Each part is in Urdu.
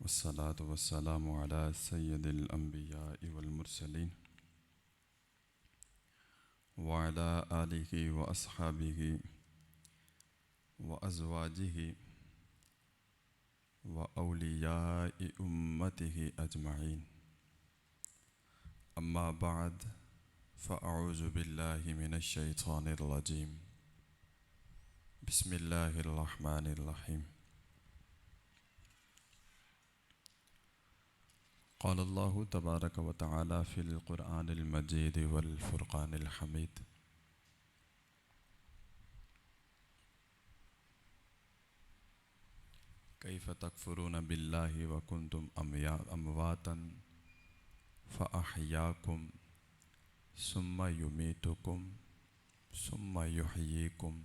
والصلاة والسلام على سيد الأنبياء والمرسلين وعلى آله وأصحابه وأزواجه وأولياء أمته أجمعين. أما بعد فأعوذ بالله من الشيطان الرجيم. بسم الله الرحمن الرحيم. قال الله تبارك وتعالى في القرآن المجيد والفرقان الحميد: كيف تكفرون بالله وكنتم أمواتا فأحياكم ثم يميتكم ثم يحييكم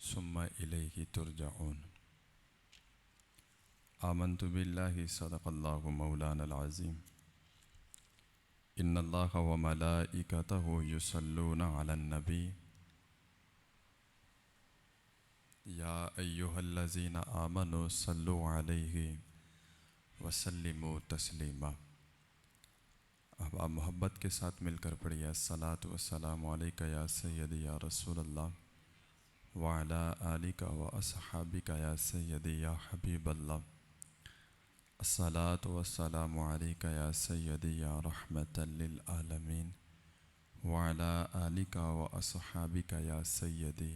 ثم إليه ترجعون. آمنت بالله صدق الله مولانا العظيم. إن الله وملائكته يصلون على النبي يا أيها الذين آمنوا صلوا عليه وسلموا تسلیما. اب آپ محبت کے ساتھ مل کر پڑھیے: الصلاۃ والسلام علیک یا سیدی یا رسول اللہ وعلی آلک واصحابک یا سیدی یا حبیب اللہ. الصلاۃ والسلام علیک یا سیدی یا رحمۃ للعالمین وعلی آلک واصحابک یا سیدی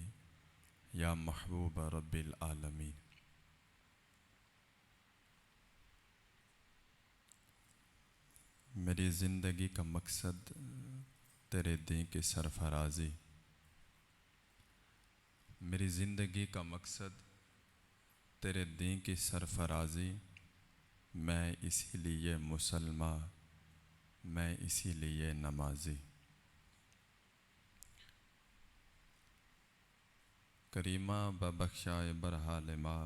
یا محبوب رب العالمین. میری زندگی کا مقصد تیرے دین کی سرفرازی. میری زندگی کا مقصد تیرے دین کی سرفرازی. میں اسی لیے مسلمان، میں اسی لیے نمازی. کریمہ ببخشائے برحال ما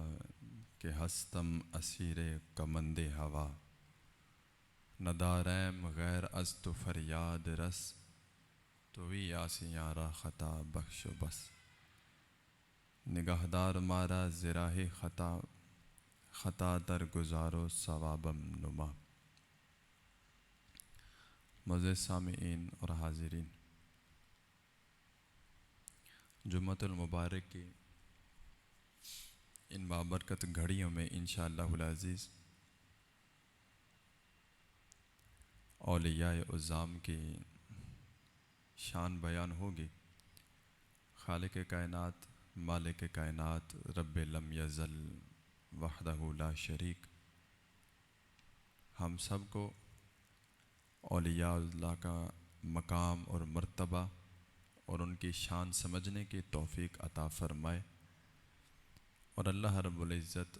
کہ ہستم اسیر کمند ہوا. نداریم غیر از تو فریاد رس، توی آسیاں را خطا بخش و بس. نگہدار مارا زراہ خطا، خطا در گزارو ثوابم نما. معزز سامعین اور حاضرین، جمعۃ المبارک کی ان بابرکت گھڑیوں میں انشاءاللہ العزیز اولیاء عظام کی شان بیان ہوگی. خالق کائنات، مالک کائنات، رب لم یزل وحدہ لا شریک، ہم سب کو اولیاء اللہ کا مقام اور مرتبہ اور ان کی شان سمجھنے کی توفیق عطا فرمائے، اور اللہ رب العزت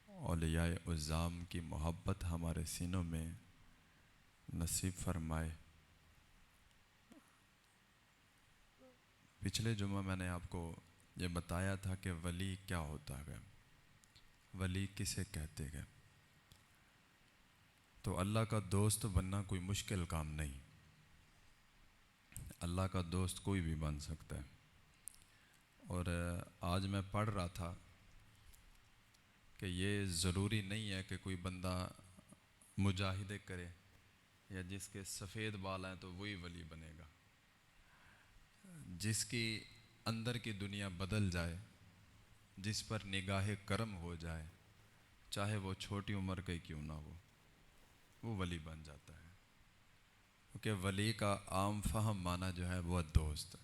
اولیاء عظام کی محبت ہمارے سینوں میں نصیب فرمائے. پچھلے جمعہ میں نے آپ کو یہ بتایا تھا کہ ولی کیا ہوتا ہے، ولی کسے کہتے ہیں. تو اللہ کا دوست بننا کوئی مشکل کام نہیں. اللہ کا دوست کوئی بھی بن سکتا ہے. اور آج میں پڑھ رہا تھا کہ یہ ضروری نہیں ہے کہ کوئی بندہ مجاہدے کرے یا جس کے سفید بال ہیں تو وہی ولی بنے گا. جس کی اندر کی دنیا بدل جائے، جس پر نگاہ کرم ہو جائے، چاہے وہ چھوٹی عمر کا ہی کیوں نہ ہو، وہ ولی بن جاتا ہے. کیونکہ ولی کا عام فہم معنی جو ہے وہ دوست.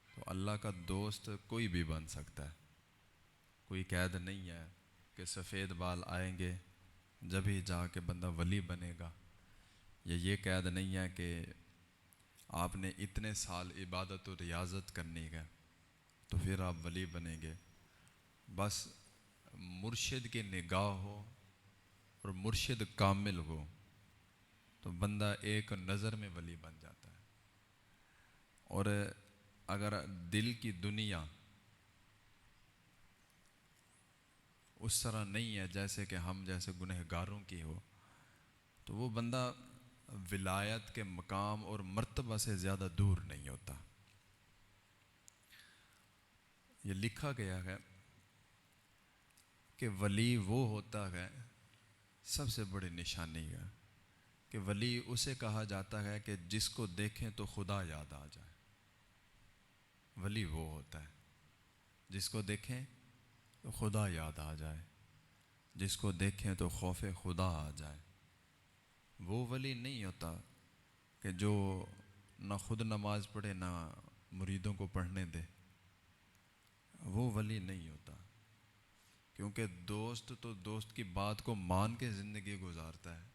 تو اللہ کا دوست کوئی بھی بن سکتا ہے. کوئی قید نہیں ہے کہ سفید بال آئیں گے جب ہی جا کے بندہ ولی بنے گا، یا یہ قید نہیں ہے کہ آپ نے اتنے سال عبادت و ریاضت کرنی ہے تو پھر آپ ولی بنیں گے. بس مرشد کی نگاہ ہو اور مرشد کامل ہو تو بندہ ایک نظر میں ولی بن جاتا ہے. اور اگر دل کی دنیا اس طرح نہیں ہے جیسے کہ ہم جیسے گنہگاروں کی ہو، تو وہ بندہ ولایت کے مقام اور مرتبہ سے زیادہ دور نہیں ہوتا. یہ لکھا گیا ہے کہ ولی وہ ہوتا ہے سب سے بڑی نشانی ہے کہ ولی اسے کہا جاتا ہے کہ جس کو دیکھیں تو خدا یاد آ جائے. ولی وہ ہوتا ہے جس کو دیکھیں تو خدا یاد آ جائے, جس کو دیکھیں تو خوف خدا آ جائے. وہ ولی نہیں ہوتا کہ جو نہ خود نماز پڑھے نہ مریدوں کو پڑھنے دے. وہ ولی نہیں ہوتا, کیونکہ دوست تو دوست کی بات کو مان کے زندگی گزارتا ہے.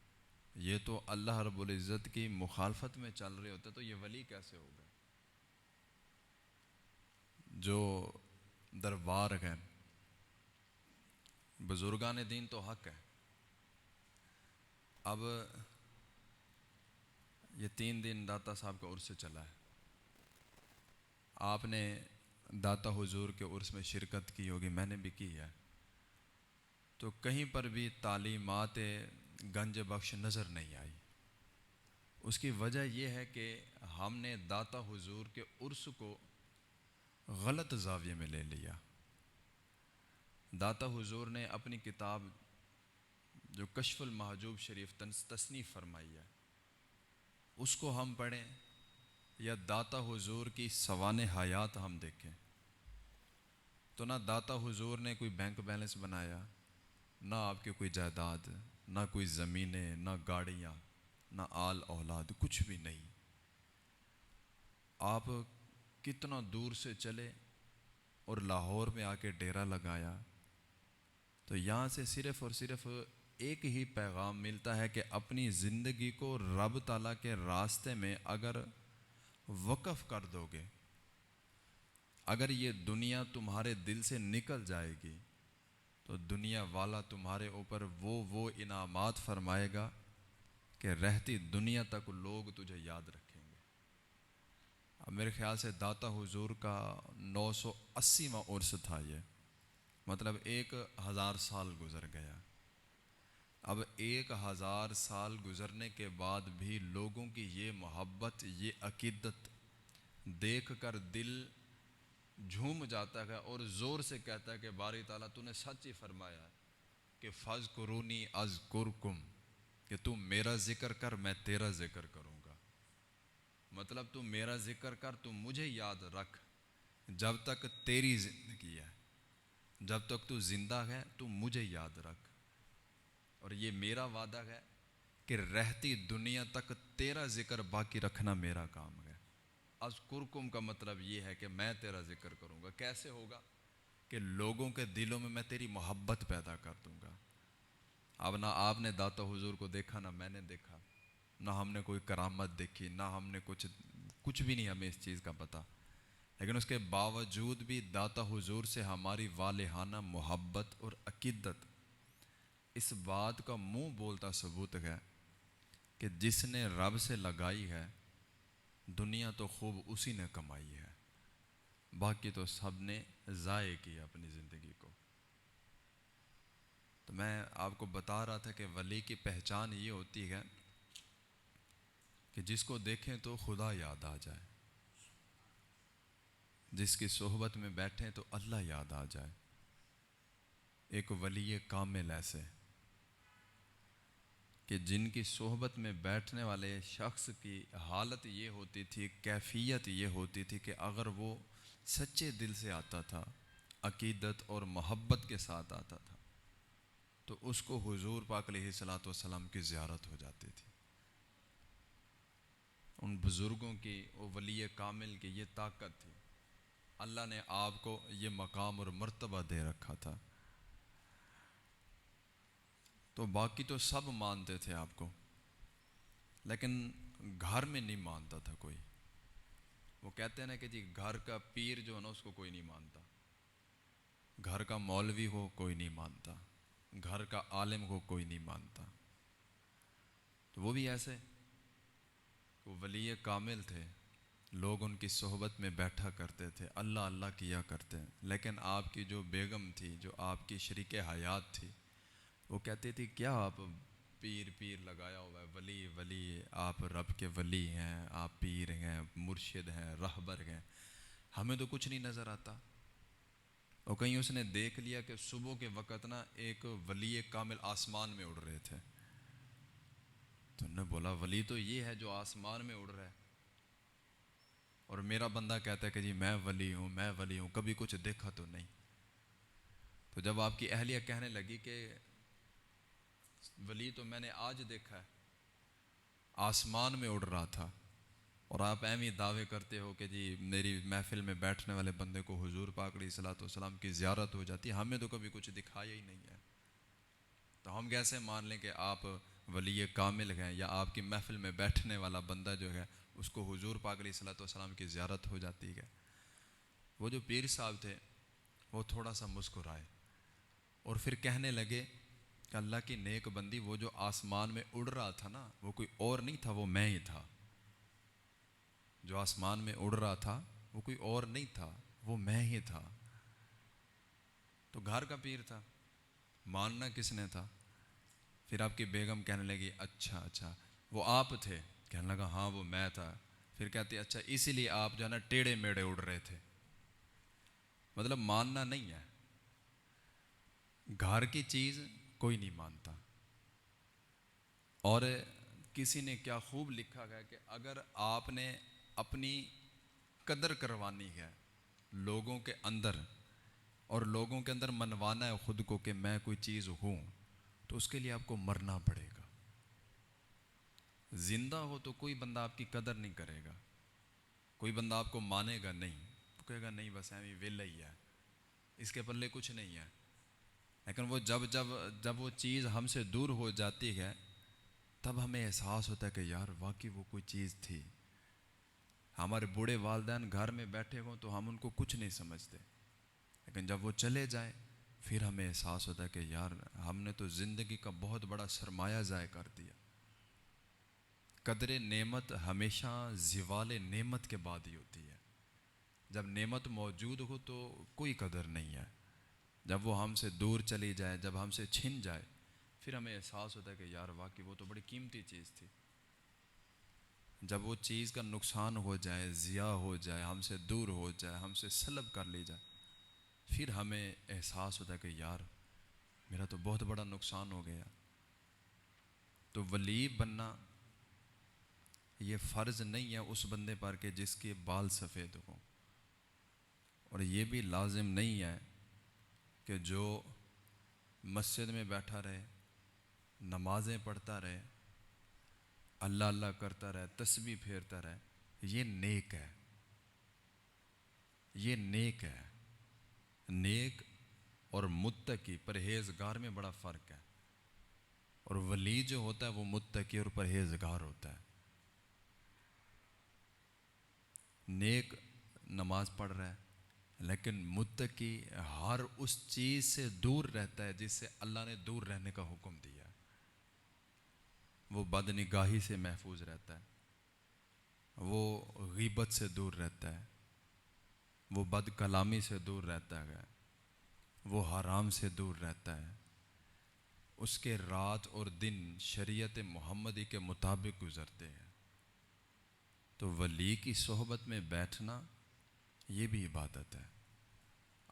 یہ تو اللہ رب العزت کی مخالفت میں چل رہے ہوتے, تو یہ ولی کیسے ہوگا؟ جو دربار ہے, بزرگان دین تو حق ہے. اب یہ 3 دن داتا صاحب کا عرس چلا ہے. آپ نے داتا حضور کے عرس میں شرکت کی ہوگی, میں نے بھی کی ہے. تو کہیں پر بھی تعلیمات گنج بخش نظر نہیں آئی. اس کی وجہ یہ ہے کہ ہم نے داتا حضور کے عرس کو غلط زاویے میں لے لیا. داتا حضور نے اپنی کتاب جو کشف المحجوب شریف تصنیف فرمائی ہے, اس کو ہم پڑھیں یا داتا حضور کی سوانح حیات ہم دیکھیں, تو نہ داتا حضور نے کوئی بینک بیلنس بنایا, نہ آپ کی کوئی جائیداد, نہ کوئی زمینیں, نہ گاڑیاں, نہ آل اولاد, کچھ بھی نہیں. آپ کتنا دور سے چلے اور لاہور میں آ کے ڈیرا لگایا. تو یہاں سے صرف اور صرف ایک ہی پیغام ملتا ہے کہ اپنی زندگی کو رب تعالیٰ کے راستے میں اگر وقف کر دو گے, اگر یہ دنیا تمہارے دل سے نکل جائے گی, تو دنیا والا تمہارے اوپر وہ انعامات فرمائے گا کہ رہتی دنیا تک لوگ تجھے یاد رکھیں گے. اب میرے خیال سے داتا حضور کا 980واں عرس تھا یہ, مطلب 1000 سال گزر گیا. اب 1000 سال گزرنے کے بعد بھی لوگوں کی یہ محبت, یہ عقیدت دیکھ کر دل جھوم جاتا ہے اور زور سے کہتا ہے کہ باری تعالیٰ تو نے سچ ہی فرمایا ہے کہ فَاذْكُرُونِی أَذْكُرْكُمْ, کہ تم میرا ذکر کر میں تیرا ذکر کروں گا. مطلب تو میرا ذکر کر, تو مجھے یاد رکھ جب تک تیری زندگی ہے, جب تک تو زندہ ہے تو مجھے یاد رکھ. اور یہ میرا وعدہ ہے کہ رہتی دنیا تک تیرا ذکر باقی رکھنا میرا کام ہے. اذکرکم کا مطلب یہ ہے کہ میں تیرا ذکر کروں گا. کیسے ہوگا؟ کہ لوگوں کے دلوں میں تیری محبت پیدا کر دوں گا. اب نہ آپ نے داتا حضور کو دیکھا, نہ میں نے دیکھا, نہ ہم نے کوئی کرامت دیکھی, نہ ہم نے کچھ بھی نہیں ہمیں اس چیز کا پتہ. لیکن اس کے باوجود بھی داتا حضور سے ہماری والہانہ محبت اور عقیدت اس بات کا منہ بولتا ثبوت ہے کہ جس نے رب سے لگائی ہے دنیا تو خوب اسی نے کمائی ہے, باقی تو سب نے ضائع کیا اپنی زندگی کو. تو میں آپ کو بتا رہا تھا کہ ولی کی پہچان یہ ہوتی ہے کہ جس کو دیکھیں تو خدا یاد آ جائے, جس کی صحبت میں بیٹھیں تو اللہ یاد آ جائے. ایک ولی کامل ایسے کہ جن کی صحبت میں بیٹھنے والے شخص کی حالت یہ ہوتی تھی, کیفیت یہ ہوتی تھی کہ اگر وہ سچے دل سے آتا تھا, عقیدت اور محبت کے ساتھ آتا تھا, تو اس کو حضور پاک علیہ الصلوۃ والسلام کی زیارت ہو جاتی تھی. ان بزرگوں کی, وہ ولی کامل کی یہ طاقت تھی. اللہ نے آپ کو یہ مقام اور مرتبہ دے رکھا تھا. تو باقی تو سب مانتے تھے آپ کو, لیکن گھر میں نہیں مانتا تھا کوئی. وہ کہتے ہیں نا کہ جی گھر کا پیر جو ہے نا اس کو کوئی نہیں مانتا, گھر کا مولوی کو کوئی نہیں مانتا, گھر کا عالم کو کوئی نہیں مانتا. تو وہ بھی ایسے وہ ولی کامل تھے, لوگ ان کی صحبت میں بیٹھا کرتے تھے, اللہ اللہ کیا کرتے ہیں. لیکن آپ کی جو بیگم تھی, جو آپ کی شریک حیات تھی, وہ کہتی تھی کیا آپ پیر لگایا ہوا ہے, ولی آپ رب کے ولی ہیں, آپ پیر ہیں, مرشد ہیں, رہبر ہیں, ہمیں تو کچھ نہیں نظر آتا. اور کہیں اس نے دیکھ لیا کہ صبح کے وقت نا ایک ولی کامل آسمان میں اڑ رہے تھے، تو انہوں نے بولا ولی تو یہ ہے جو آسمان میں اڑ رہا ہے، اور میرا بندہ کہتا ہے کہ جی میں ولی ہوں میں ولی ہوں، کبھی کچھ دیکھا تو نہیں۔ تو جب آپ کی اہلیہ کہنے لگی کہ ولی تو میں نے آج دیکھا ہے، آسمان میں اڑ رہا تھا، اور آپ اہمی دعوے کرتے ہو کہ جی میری محفل میں بیٹھنے والے بندے کو حضور پاک علیہ الصلوۃ والسلام کی زیارت ہو جاتی ہے، ہمیں تو کبھی کچھ دکھایا ہی نہیں ہے، تو ہم کیسے مان لیں کہ آپ ولی کامل ہیں، یا آپ کی محفل میں بیٹھنے والا بندہ جو ہے اس کو حضور پاک علیہ الصلوۃ والسلام کی زیارت ہو جاتی ہے۔ وہ جو پیر صاحب تھے وہ تھوڑا سا مسکرائے اور پھر کہنے لگے کہ اللہ کی نیک بندی، وہ جو آسمان میں اڑ رہا تھا نا وہ کوئی اور نہیں تھا، وہ میں ہی تھا۔ جو آسمان میں اڑ رہا تھا وہ کوئی اور نہیں تھا، وہ میں ہی تھا۔ تو گھر کا پیر تھا، ماننا کس نے تھا؟ پھر آپ کی بیگم کہنے لگی اچھا اچھا وہ آپ تھے؟ کہنے لگا ہاں وہ میں تھا۔ پھر کہتی اچھا اسی لیے آپ جو ہے نا ٹیڑے میڑے اڑ رہے تھے، مطلب ماننا نہیں ہے، گھر کی چیز کوئی نہیں مانتا۔ اور کسی نے کیا خوب لکھا ہے کہ اگر آپ نے اپنی قدر کروانی ہے لوگوں کے اندر، اور لوگوں کے اندر منوانا ہے خود کو کہ میں کوئی چیز ہوں، تو اس کے لیے آپ کو مرنا پڑے گا۔ زندہ ہو تو کوئی بندہ آپ کی قدر نہیں کرے گا، کوئی بندہ آپ کو مانے گا نہیں، وہ کہے گا نہیں بس ایویں ویلا ہی ہے، اس کے پلے کچھ نہیں ہے۔ لیکن وہ جب وہ چیز ہم سے دور ہو جاتی ہے تب ہمیں احساس ہوتا ہے کہ یار واقعی وہ کوئی چیز تھی۔ ہمارے بوڑھے والدین گھر میں بیٹھے ہوں تو ہم ان کو کچھ نہیں سمجھتے، لیکن جب وہ چلے جائیں پھر ہمیں احساس ہوتا ہے کہ یار ہم نے تو زندگی کا بہت بڑا سرمایہ ضائع کر دیا۔ قدر نعمت ہمیشہ زوال نعمت کے بعد ہی ہوتی ہے، جب نعمت موجود ہو تو کوئی قدر نہیں ہے، جب وہ ہم سے دور چلی جائے، جب ہم سے چھن جائے پھر ہمیں احساس ہوتا ہے کہ یار واقعی وہ تو بڑی قیمتی چیز تھی۔ جب وہ چیز کا نقصان ہو جائے، ضیاع ہو جائے، ہم سے دور ہو جائے، ہم سے سلب کر لی جائے، پھر ہمیں احساس ہوتا ہے کہ یار میرا تو بہت بڑا نقصان ہو گیا۔ تو ولی بننا یہ فرض نہیں ہے اس بندے پر کہ جس کے بال سفید ہوں، اور یہ بھی لازم نہیں ہے کہ جو مسجد میں بیٹھا رہے، نمازیں پڑھتا رہے، اللہ اللہ کرتا رہے، تسبیح پھیرتا رہے، یہ نیک ہے، یہ نیک ہے۔ نیک اور متقی پرہیزگار میں بڑا فرق ہے، اور ولی جو ہوتا ہے وہ متقی اور پرہیزگار ہوتا ہے۔ نیک نماز پڑھ رہا ہے لیکن متقی ہر اس چیز سے دور رہتا ہے جس سے اللہ نے دور رہنے کا حکم دیا ہے۔ وہ بدنگاہی سے محفوظ رہتا ہے، وہ غیبت سے دور رہتا ہے، وہ بد کلامی سے دور رہتا ہے، وہ حرام سے دور رہتا ہے، اس کے رات اور دن شریعت محمدی کے مطابق گزرتے ہیں۔ تو ولی کی صحبت میں بیٹھنا یہ بھی عبادت ہے۔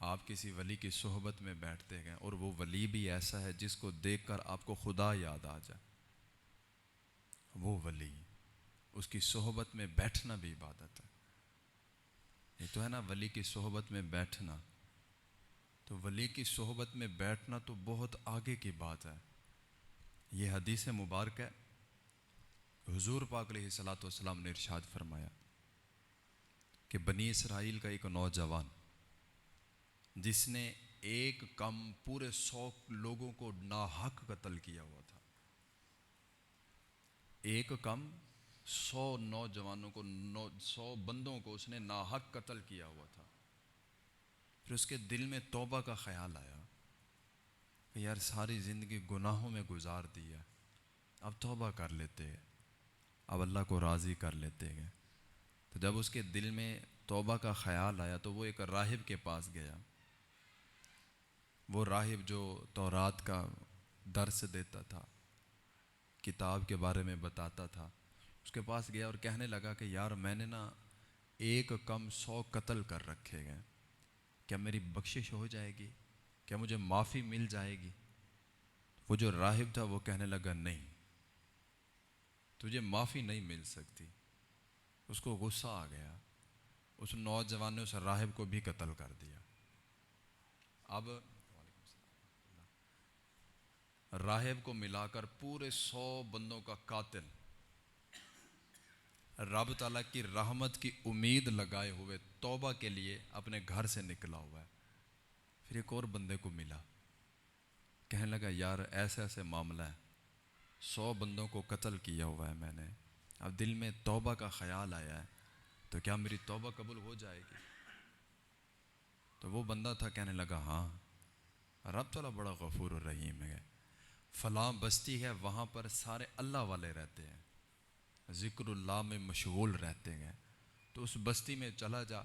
آپ کسی ولی کی صحبت میں بیٹھتے ہیں اور وہ ولی بھی ایسا ہے جس کو دیکھ کر آپ کو خدا یاد آ جائے، وہ ولی، اس کی صحبت میں بیٹھنا بھی عبادت ہے۔ یہ تو ہے نا ولی کی صحبت میں بیٹھنا، تو ولی کی صحبت میں بیٹھنا تو بہت آگے کی بات ہے۔ یہ حدیث مبارک ہے، حضور پاک علیہ الصلوۃ والسلام نے ارشاد فرمایا کہ بنی اسرائیل کا ایک نوجوان جس نے ایک کم پورے 100 لوگوں کو ناحق قتل کیا ہوا تھا، ایک کم 100 نوجوانوں کو 100 بندوں کو اس نے ناحق قتل کیا ہوا تھا۔ پھر اس کے دل میں توبہ کا خیال آیا کہ یار ساری زندگی گناہوں میں گزار دیا، اب توبہ کر لیتے ہیں، اب اللہ کو راضی کر لیتے ہیں۔ تو جب اس کے دل میں توبہ کا خیال آیا تو وہ ایک راہب کے پاس گیا، وہ راہب جو تورات کا درس دیتا تھا، کتاب کے بارے میں بتاتا تھا، اس کے پاس گیا اور کہنے لگا کہ یار میں نے نا ایک کم 100 قتل کر رکھے گئے، کیا میری بخشش ہو جائے گی؟ کیا مجھے معافی مل جائے گی؟ وہ جو راہب تھا وہ کہنے لگا نہیں، تجھے معافی نہیں مل سکتی۔ اس کو غصہ آ گیا، اس نوجوان نے اس راہب کو بھی قتل کر دیا۔ اب راہب کو ملا کر پورے 100 بندوں کا قاتل رب تعالیٰ کی رحمت کی امید لگائے ہوئے توبہ کے لیے اپنے گھر سے نکلا ہوا ہے۔ پھر ایک اور بندے کو ملا، کہنے لگا یار ایسے ایسے معاملہ ہے، 100 بندوں کو قتل کیا ہوا ہے میں نے، اب دل میں توبہ کا خیال آیا ہے، تو کیا میری توبہ قبول ہو جائے گی؟ تو وہ بندہ تھا، کہنے لگا ہاں، رب تعالیٰ بڑا غفور الرحیم ہے، فلاں بستی ہے وہاں پر سارے اللہ والے رہتے ہیں، ذکر اللہ میں مشغول رہتے ہیں، تو اس بستی میں چلا جا،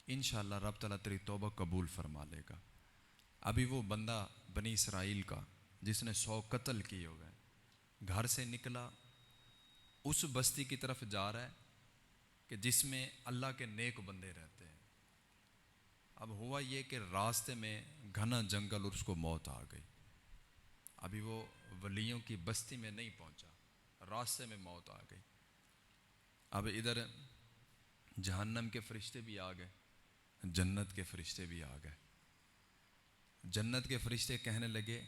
انشاءاللہ رب تعالیٰ تیری توبہ قبول فرما لے گا۔ ابھی وہ بندہ بنی اسرائیل کا جس نے 100 قتل کیے ہوئے گھر سے نکلا، اس بستی کی طرف جا رہا ہے کہ جس میں اللہ کے نیک بندے رہتے ہیں۔ اب ہوا یہ کہ راستے میں گھنا جنگل اور اس کو موت آ گئی۔ ابھی وہ ولیوں کی بستی میں نہیں پہنچا، راستے میں موت آ گئی۔ اب ادھر جہنم کے فرشتے بھی آ گئے، جنت کے فرشتے بھی آ گئے۔ جنت کے فرشتے کہنے لگے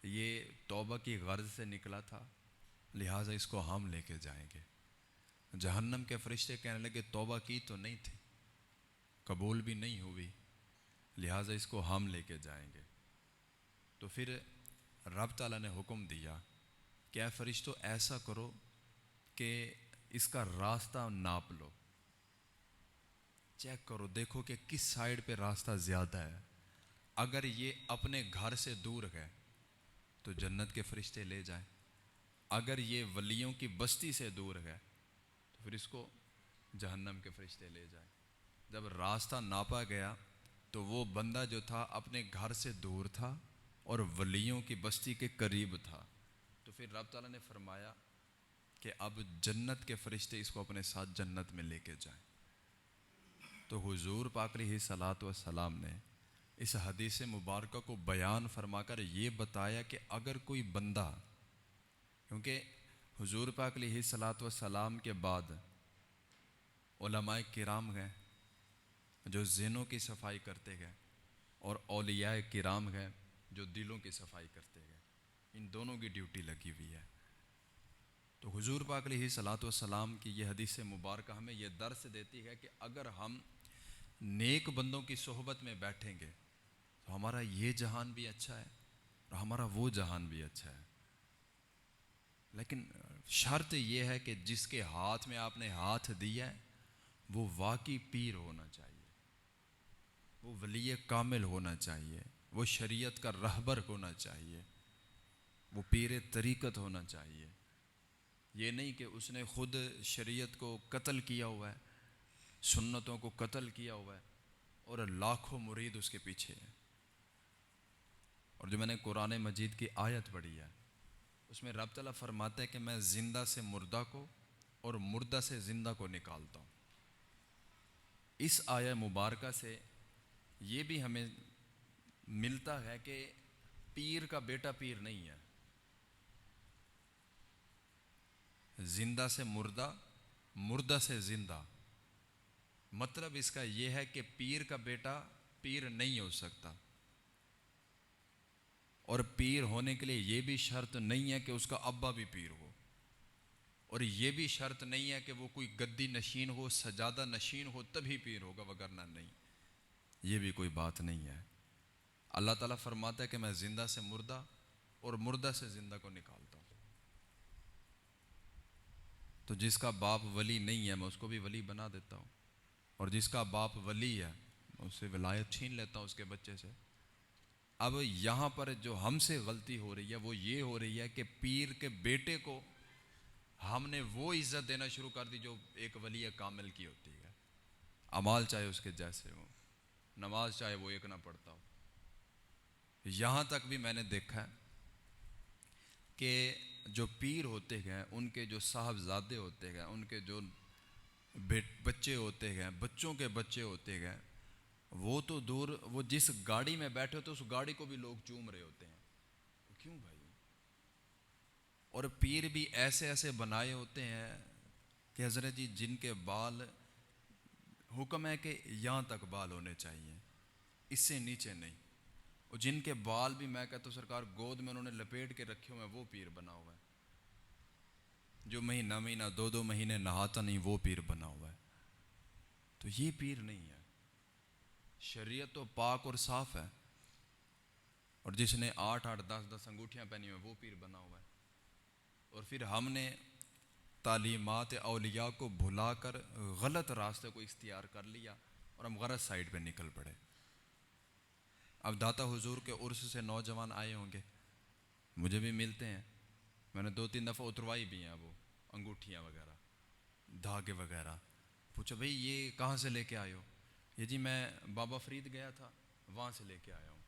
یہ توبہ کی غرض سے نکلا تھا، لہٰذا اس کو ہم لے کے جائیں گے۔ جہنم کے فرشتے کہنے لگے توبہ کی تو نہیں تھی، قبول بھی نہیں ہوئی، لہٰذا اس کو ہم لے کے جائیں گے۔ تو پھر رب تعالیٰ نے حکم دیا کہ اے فرشتوں ایسا کرو کہ اس کا راستہ ناپ لو، چیک کرو، دیکھو کہ کس سائیڈ پہ راستہ زیادہ ہے۔ اگر یہ اپنے گھر سے دور ہے تو جنت کے فرشتے لے جائیں، اگر یہ ولیوں کی بستی سے دور ہے تو پھر اس کو جہنم کے فرشتے لے جائیں۔ جب راستہ ناپا گیا تو وہ بندہ جو تھا اپنے گھر سے دور تھا اور ولیوں کی بستی کے قریب تھا، تو پھر رب تعالیٰ نے فرمایا کہ اب جنت کے فرشتے اس کو اپنے ساتھ جنت میں لے کے جائیں۔ تو حضور پاک علیہ الصلوۃ والسلام نے اس حدیث مبارکہ کو بیان فرما کر یہ بتایا کہ اگر کوئی بندہ، کیونکہ حضور پاک علیہ الصلوۃ والسلام کے بعد علماء کرام گئے جو ذہنوں کی صفائی کرتے گئے، اور اولیاء کرام گئے جو دلوں کی صفائی کرتے گئے، ان دونوں کی ڈیوٹی لگی ہوئی ہے۔ تو حضور پاک علیہ الصلوۃ والسلام کی یہ حدیث مبارکہ ہمیں یہ درس دیتی ہے کہ اگر ہم نیک بندوں کی صحبت میں بیٹھیں گے تو ہمارا یہ جہان بھی اچھا ہے اور ہمارا وہ جہان بھی اچھا ہے۔ لیکن شرط یہ ہے کہ جس کے ہاتھ میں آپ نے ہاتھ دیا ہے وہ واقعی پیر ہونا چاہیے، وہ ولی کامل ہونا چاہیے، وہ شریعت کا رہبر ہونا چاہیے، وہ پیر طریقت ہونا چاہیے۔ یہ نہیں کہ اس نے خود شریعت کو قتل کیا ہوا ہے، سنتوں کو قتل کیا ہوا ہے اور لاکھوں مرید اس کے پیچھے ہیں۔ اور جو میں نے قرآن مجید کی آیت پڑھی ہے اس میں رب تعالیٰ فرماتا ہے کہ میں زندہ سے مردہ کو اور مردہ سے زندہ کو نکالتا ہوں۔ اس آیت مبارکہ سے یہ بھی ہمیں ملتا ہے کہ پیر کا بیٹا پیر نہیں ہے، زندہ سے مردہ، مردہ سے زندہ، مطلب اس کا یہ ہے کہ پیر کا بیٹا پیر نہیں ہو سکتا، اور پیر ہونے کے لیے یہ بھی شرط نہیں ہے کہ اس کا ابا بھی پیر ہو، اور یہ بھی شرط نہیں ہے کہ وہ کوئی گدی نشین ہو، سجادہ نشین ہو تبھی پیر ہوگا، وگرنہ نہیں، یہ بھی کوئی بات نہیں ہے۔ اللہ تعالیٰ فرماتا ہے کہ میں زندہ سے مردہ اور مردہ سے زندہ کو نکالتا ہوں۔ تو جس کا باپ ولی نہیں ہے میں اس کو بھی ولی بنا دیتا ہوں، اور جس کا باپ ولی ہے میں اس سے ولایت چھین لیتا ہوں اس کے بچے سے۔ اب یہاں پر جو ہم سے غلطی ہو رہی ہے وہ یہ ہو رہی ہے کہ پیر کے بیٹے کو ہم نے وہ عزت دینا شروع کر دی جو ایک ولی کامل کی ہوتی ہے، اعمال چاہے اس کے جیسے ہوں، نماز چاہے وہ ایک نہ پڑھتا ہو۔ یہاں تک بھی میں نے دیکھا ہے کہ جو پیر ہوتے گئے، ان کے جو صاحبزادے ہوتے گئے، ان کے جو بچے ہوتے گئے، بچوں کے بچے ہوتے گئے، وہ تو دور، وہ جس گاڑی میں بیٹھے ہوتے اس گاڑی کو بھی لوگ چوم رہے ہوتے ہیں. کیوں بھائی؟ اور پیر بھی ایسے ایسے بنائے ہوتے ہیں کہ حضرت جی جن کے بال، حکم ہے کہ یہاں تک بال ہونے چاہیے، اس سے نیچے نہیں. اور جن کے بال بھی میں کہتا ہوں سرکار گود میں انہوں نے لپیٹ کے رکھے ہوئے ہیں، وہ پیر بنا ہوا ہے. جو مہینہ مہینہ 2 2 مہینے نہاتا نہیں، وہ پیر بنا ہوا ہے. تو یہ پیر نہیں ہے. شریعت تو پاک اور صاف ہے. اور جس نے 8 8 10 10 انگوٹھیاں پہنی ہوئی وہ پیر بنا ہوا ہے. اور پھر ہم نے تعلیمات اولیاء کو بھلا کر غلط راستے کو اختیار کر لیا اور ہم غلط سائڈ پہ نکل پڑے. اب داتا حضور کے عرس سے نوجوان آئے ہوں گے، مجھے بھی ملتے ہیں، میں نے 2 3 دفعہ اتروائی بھی ہیں وہ انگوٹھیاں وغیرہ، دھاگے وغیرہ. پوچھا بھئی یہ کہاں سے لے کے آئے ہو؟ یہ جی میں بابا فرید گیا تھا وہاں سے لے کے آیا ہوں.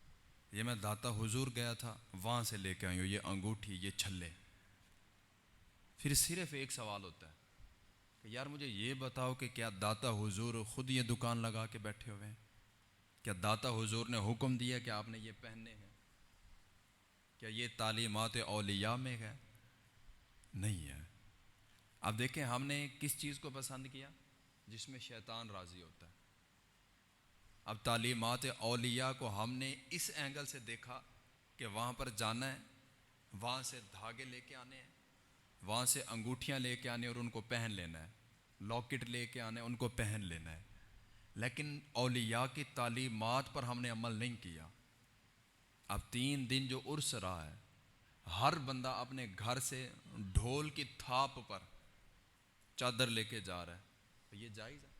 یہ میں داتا حضور گیا تھا وہاں سے لے کے آئی ہوں، یہ انگوٹھی، یہ چھلے. پھر صرف ایک سوال ہوتا ہے کہ یار مجھے یہ بتاؤ کہ کیا داتا حضور خود یہ دکان لگا کے بیٹھے ہوئے ہیں؟ کیا داتا حضور نے حکم دیا کہ آپ نے یہ پہننے ہیں؟ کیا یہ تعلیمات اولیاء میں ہے؟ نہیں ہے. اب دیکھیں ہم نے کس چیز کو پسند کیا؟ جس میں شیطان راضی ہوتا ہے. اب تعلیمات اولیاء کو ہم نے اس اینگل سے دیکھا کہ وہاں پر جانا ہے، وہاں سے دھاگے لے کے آنے ہیں، وہاں سے انگوٹھیاں لے کے آنے اور ان کو پہن لینا ہے، لاکٹ لے کے آنے ان کو پہن لینا ہے. لیکن اولیاء کی تعلیمات پر ہم نے عمل نہیں کیا. اب 3 دن جو عرس رہا ہے، ہر بندہ اپنے گھر سے ڈھول کی تھاپ پر چادر لے کے جا رہا ہے. تو یہ جائز ہے؟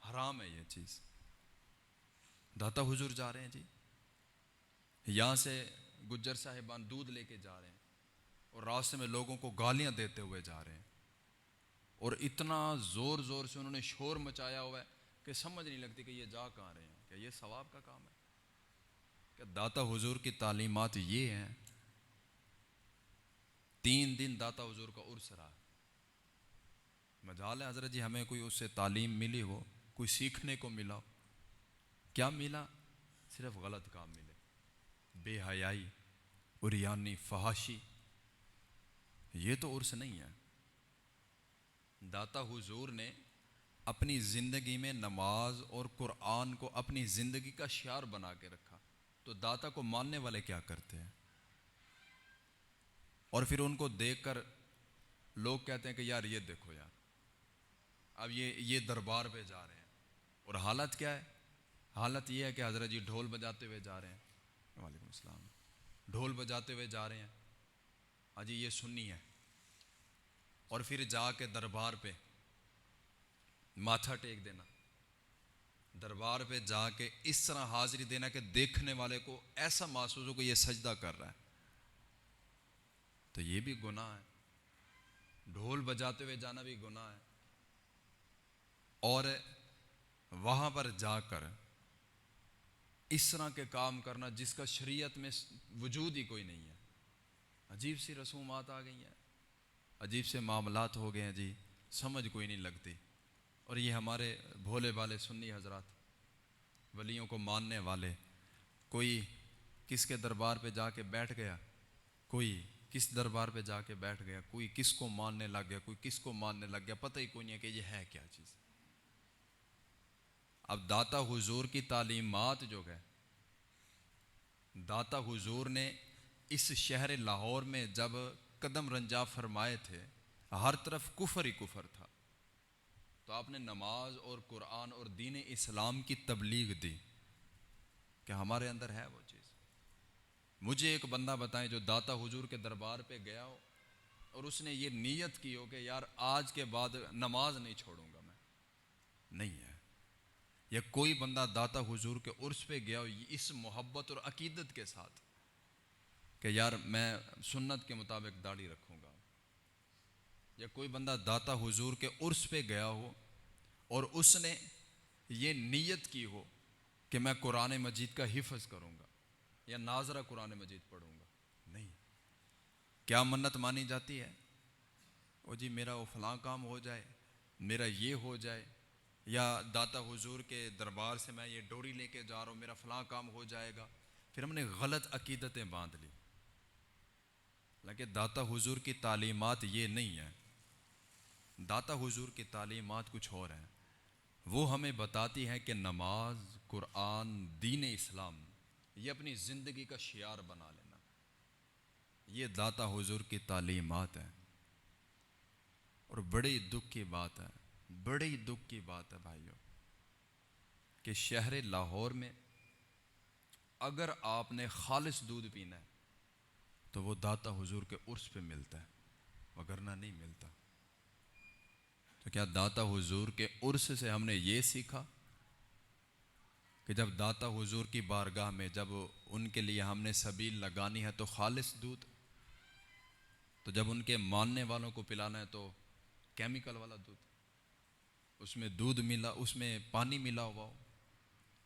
حرام ہے یہ چیز. داتا حضور جا رہے ہیں جی، یہاں سے گجر صاحبان دودھ لے کے جا رہے ہیں اور راستے میں لوگوں کو گالیاں دیتے ہوئے جا رہے ہیں، اور اتنا زور زور سے انہوں نے شور مچایا ہوا ہے کہ سمجھ نہیں لگتی کہ یہ جا کہاں رہے ہیں. کہ یہ ثواب کا کام ہے؟ کہ داتا حضور کی تعلیمات یہ ہیں. 3 دن داتا حضور کا عرس رہا. مجال ہے حضرت جی ہمیں کوئی اس سے تعلیم ملی ہو، کوئی سیکھنے کو ملا ہو. کیا ملا؟ صرف غلط کام ملے، بے حیائی، عریانی، فحاشی. یہ تو عرس نہیں ہے. داتا حضور نے اپنی زندگی میں نماز اور قرآن کو اپنی زندگی کا شعار بنا کے رکھا. تو داتا کو ماننے والے کیا کرتے ہیں؟ اور پھر ان کو دیکھ کر لوگ کہتے ہیں کہ یار یہ دیکھو یار، اب یہ دربار پہ جا رہے ہیں. اور حالت کیا ہے؟ حالت یہ ہے کہ حضرت جی ڈھول بجاتے ہوئے جا رہے ہیں. وعلیکم السلام. ڈھول بجاتے ہوئے جا رہے ہیں. ہاں جی یہ سنی ہے. اور پھر جا کے دربار پہ ماتھا ٹیک دینا، دربار پہ جا کے اس طرح حاضری دینا کہ دیکھنے والے کو ایسا محسوس ہو کہ یہ سجدہ کر رہا ہے. تو یہ بھی گناہ ہے. ڈھول بجاتے ہوئے جانا بھی گناہ ہے. اور وہاں پر جا کر اس طرح کے کام کرنا جس کا شریعت میں وجود ہی کوئی نہیں ہے. عجیب سی رسومات آ گئی ہیں، عجیب سے معاملات ہو گئے ہیں جی، سمجھ کوئی نہیں لگتی. اور یہ ہمارے بھولے والے سنی حضرات، ولیوں کو ماننے والے، کوئی کس کے دربار پہ جا کے بیٹھ گیا، کوئی کس دربار پہ جا کے بیٹھ گیا، کوئی کس کو ماننے لگ گیا، کوئی کس کو ماننے لگ گیا، پتہ ہی کوئی نہیں ہے کہ یہ ہے کیا چیز. اب داتا حضور کی تعلیمات جو ہے، داتا حضور نے اس شہر لاہور میں جب قدم رنجا فرمائے تھے، ہر طرف کفر ہی کفر تھا. تو آپ نے نماز اور قرآن اور دین اسلام کی تبلیغ دی کہ ہمارے اندر ہے وہ چیز. مجھے ایک بندہ بتائیں جو داتا حضور کے دربار پہ گیا ہو اور اس نے یہ نیت کی ہو کہ یار آج کے بعد نماز نہیں چھوڑوں گا میں. نہیں ہے. یا کوئی بندہ داتا حضور کے عرس پہ گیا ہو اس محبت اور عقیدت کے ساتھ کہ یار میں سنت کے مطابق داڑھی رکھوں گا. یا کوئی بندہ داتا حضور کے عرس پہ گیا ہو اور اس نے یہ نیت کی ہو کہ میں قرآن مجید کا حفظ کروں گا یا ناظرہ قرآن مجید پڑھوں گا. نہیں. کیا منت مانی جاتی ہے؟ وہ جی میرا وہ فلاں کام ہو جائے، میرا یہ ہو جائے، یا داتا حضور کے دربار سے میں یہ ڈوری لے کے جا رہا ہوں، میرا فلاں کام ہو جائے گا. پھر ہم نے غلط عقیدتیں باندھ لی. لیکن داتا حضور کی تعلیمات یہ نہیں ہے. داتا حضور کی تعلیمات کچھ اور ہیں. وہ ہمیں بتاتی ہے کہ نماز، قرآن، دین اسلام یہ اپنی زندگی کا شعار بنا لینا. یہ داتا حضور کی تعلیمات ہیں. اور بڑی دکھ کی بات ہے، بڑی دکھ کی بات ہے بھائیوں، کہ شہر لاہور میں اگر آپ نے خالص دودھ پینا ہے تو وہ داتا حضور کے عرس پہ ملتا ہے، وگرنہ نہیں ملتا. تو کیا داتا حضور کے عرس سے ہم نے یہ سیکھا کہ جب داتا حضور کی بارگاہ میں جب ان کے لیے ہم نے سبیل لگانی ہے تو خالص دودھ، تو جب ان کے ماننے والوں کو پلانا ہے تو کیمیکل والا دودھ، اس میں دودھ ملا، اس میں پانی ملا ہوا ہو،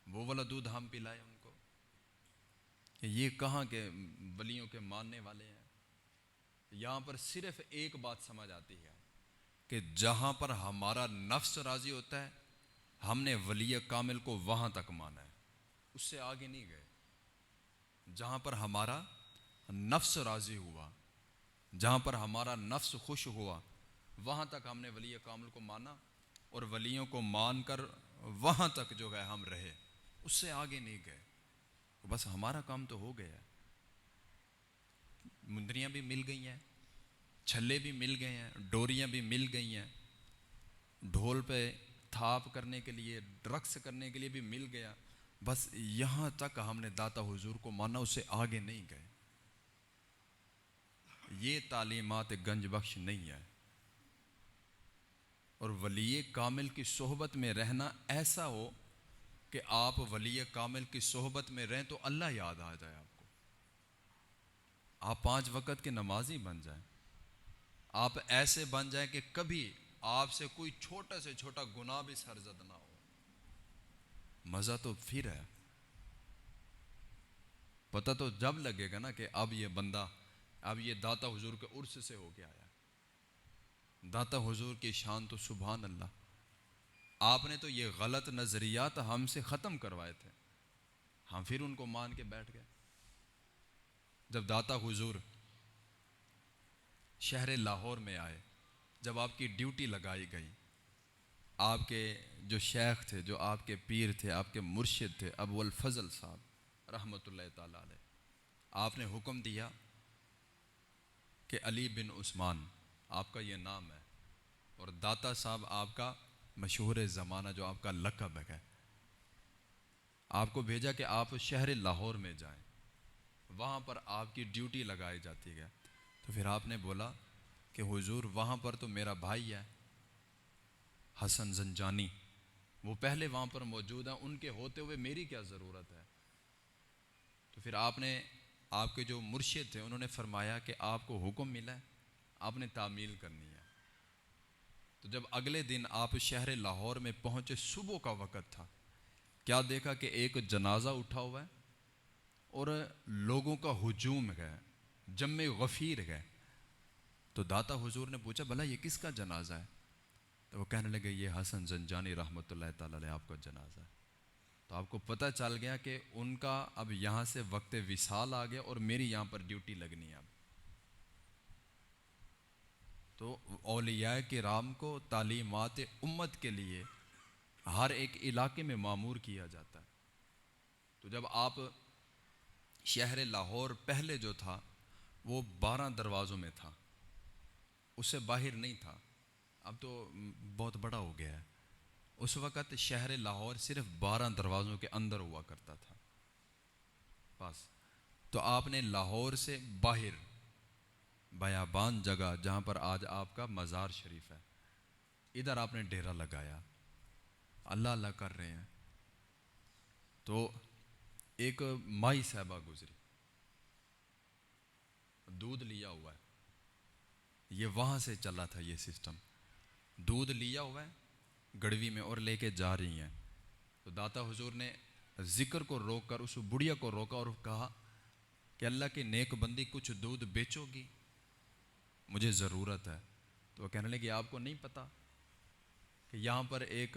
وہ والا دودھ ہم پلائیں ان کو؟ کہ یہ کہاں کے ولیوں کے ماننے والے ہیں؟ یہاں پر صرف ایک بات سمجھ آتی ہے کہ جہاں پر ہمارا نفس راضی ہوتا ہے ہم نے ولی کامل کو وہاں تک مانا ہے، اس سے آگے نہیں گئے. جہاں پر ہمارا نفس راضی ہوا، جہاں پر ہمارا نفس خوش ہوا، وہاں تک ہم نے ولی کامل کو مانا، اور ولیوں کو مان کر وہاں تک جو ہے ہم رہے، اس سے آگے نہیں گئے. بس ہمارا کام تو ہو گیا ہے. مندریاں بھی مل گئی ہیں، چھلے بھی مل گئے ہیں، ڈوریاں بھی مل گئی ہیں، ڈھول پہ تھاپ کرنے کے لیے، رقص کرنے کے لیے بھی مل گیا. بس یہاں تک ہم نے داتا حضور کو مانا، اس سے آگے نہیں گئے. یہ تعلیمات گنج بخش نہیں ہے. اور ولی کامل کی صحبت میں رہنا ایسا ہو کہ آپ ولی کامل کی صحبت میں رہیں تو اللہ یاد آ جائے آپ کو، آپ 5 وقت کے نمازی بن جائیں، آپ ایسے بن جائیں کہ کبھی آپ سے کوئی چھوٹا سے چھوٹا گناہ بھی سرزد نہ ہو. مزہ تو پھر ہے. پتہ تو جب لگے گا نا کہ اب یہ بندہ اب یہ داتا حضور کے عرس سے ہو کے آیا. داتا حضور کی شان تو سبحان اللہ. آپ نے تو یہ غلط نظریات ہم سے ختم کروائے تھے، ہم پھر ان کو مان کے بیٹھ گئے. جب داتا حضور شہر لاہور میں آئے، جب آپ کی ڈیوٹی لگائی گئی، آپ کے جو شیخ تھے، جو آپ کے پیر تھے، آپ کے مرشد تھے ابو الفضل صاحب رحمۃ اللہ تعالی علیہ، آپ نے حکم دیا کہ علی بن عثمان آپ کا یہ نام ہے، اور داتا صاحب آپ کا مشہور زمانہ جو آپ کا لقب ہے، آپ کو بھیجا کہ آپ شہر لاہور میں جائیں، وہاں پر آپ کی ڈیوٹی لگائی جاتی ہے. تو پھر آپ نے بولا کہ حضور وہاں پر تو میرا بھائی ہے حسن زنجانی، وہ پہلے وہاں پر موجود ہیں، ان کے ہوتے ہوئے میری کیا ضرورت ہے؟ تو پھر آپ نے، آپ کے جو مرشد تھے انہوں نے فرمایا کہ آپ کو حکم ملا ہے، آپ نے تعمیل کرنی ہے. تو جب اگلے دن آپ شہر لاہور میں پہنچے، صبح کا وقت تھا، کیا دیکھا کہ ایک جنازہ اٹھا ہوا ہے اور لوگوں کا ہجوم ہے، جمع غفیر ہے. تو داتا حضور نے پوچھا بھلا یہ کس کا جنازہ ہے؟ تو وہ کہنے لگے یہ حسن زنجانی رحمۃ اللہ تعالی علیہ آپ کا جنازہ ہے. تو آپ کو پتہ چل گیا کہ ان کا اب یہاں سے وقت وصال آ گیا اور میری یہاں پر ڈیوٹی لگنی ہے اب. تو اولیاء کرام کو تعلیمات امت کے لیے ہر ایک علاقے میں مامور کیا جاتا ہے. تو جب آپ شہر لاہور پہلے جو تھا وہ 12 دروازوں میں تھا، اس سے باہر نہیں تھا، اب تو بہت بڑا ہو گیا ہے. اس وقت شہر لاہور صرف 12 دروازوں کے اندر ہوا کرتا تھا بس. تو آپ نے لاہور سے باہر بیابان جگہ جہاں پر آج آپ کا مزار شریف ہے، ادھر آپ نے ڈیرا لگایا، اللہ اللہ کر رہے ہیں. تو ایک مائی صاحبہ گزری، دودھ لیا ہوا ہے، یہ وہاں سے چلا تھا یہ سسٹم، دودھ لیا ہوا ہے گڑوی میں اور لے کے جا رہی ہیں. تو داتا حضور نے ذکر کو روک کر اس بڑھیا کو روکا اور کہا کہ اللہ کی نیک بندی کچھ دودھ بیچو گی، مجھے ضرورت ہے. تو وہ کہنے لگے آپ کو نہیں پتہ کہ یہاں پر ایک